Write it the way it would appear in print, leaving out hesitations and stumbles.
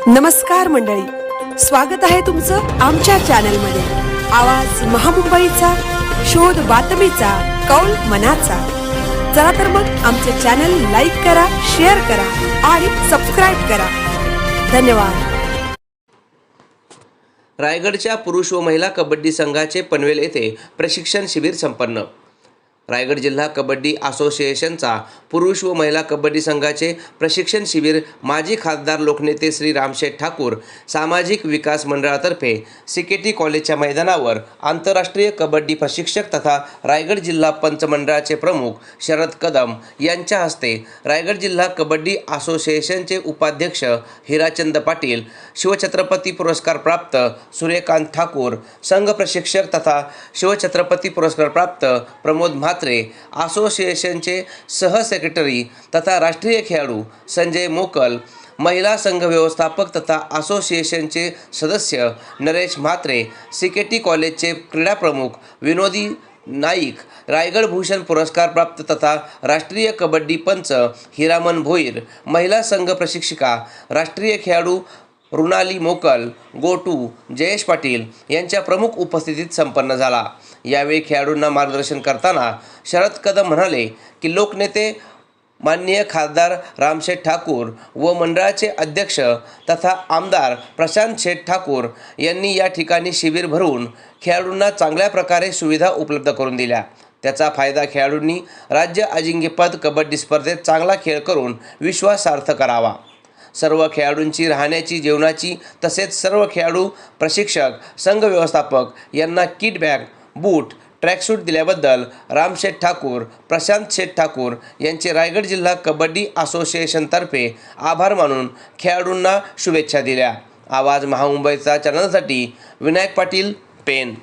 नमस्कार मंडळी, स्वागत आहे तुमचं आमच्या चॅनलमध्ये। आवाज महामुंबईचा, शोध बातमीचा, कौल मनाचा। चला तर मग आमचे चॅनल लाईक करा, शेअर करा आणि सबस्क्राईब करा। धन्यवाद। रायगडच्या पुरुष व महिला कबड्डी संघाचे पनवेल येथे प्रशिक्षण शिबिर संपन्न। रायगड जिल्हा कबड्डी असोसिएशनचा पुरुष व महिला कबड्डी संघाचे प्रशिक्षण शिबिर माजी खासदार लोकनेते श्री रामशेठ ठाकूर सामाजिक विकास मंडळातर्फे सीकेटी कॉलेजच्या मैदानावर आंतरराष्ट्रीय कबड्डी प्रशिक्षक तथा रायगड जिल्हा पंच मंडळाचे प्रमुख शरद कदम यांच्या हस्ते, रायगड जिल्हा कबड्डी असोसिएशनचे उपाध्यक्ष हिराचंद पाटील, शिवछत्रपती पुरस्कार प्राप्त सूर्यकांत ठाकूर, संघ प्रशिक्षक तथा शिवछत्रपती पुरस्कार प्राप्त प्रमोद असोसिएशनचे सह सेक्रेटरी तथा राष्ट्रीय खेळाडू संजय मोकल, महिला संघ व्यवस्थापक तथा असोसिएशनचे सदस्य नरेश म्हात्रे, सीकेटी कॉलेजचे क्रीडा प्रमुख विनोदी नाईक, रायगड भूषण पुरस्कार प्राप्त तथा राष्ट्रीय कबड्डी पंच हिरामन भोईर, महिला संघ प्रशिक्षिका राष्ट्रीय खेळाडू रुणाली मोकल, गोटू जयेश पाटील यांच्या प्रमुख उपस्थितीत संपन्न झाला। यावेळी खेळाडूंना मार्गदर्शन करताना शरद कदम म्हणाले की लोकनेते माननीय खासदार रामशेठ ठाकूर व मंडळाचे अध्यक्ष तथा आमदार प्रशांत शेठ ठाकूर यांनी या ठिकाणी शिबिर भरवून खेळाडूंना चांगल्या प्रकारे सुविधा उपलब्ध करून दिल्या। त्याचा फायदा खेळाडूंनी राज्य अजिंक्यपद कबड्डी स्पर्धेत चांगला खेळ करून विश्वास सार्थ करावा। सर्व खेळाडूंची राहण्याची, जेवणाची तसेच सर्व खेळाडू, प्रशिक्षक, संघ व्यवस्थापक यांना किट बॅग, बूट, ट्रॅकसूट दिल्याबद्दल रामशेठ ठाकूर, प्रशांत शेठ ठाकूर यांचे रायगड जिल्हा कबड्डी असोसिएशनतर्फे आभार मानून खेळाडूंना शुभेच्छा दिल्या। आवाज महामुंबईचा चॅनलसाठी विनायक पाटील, पेन।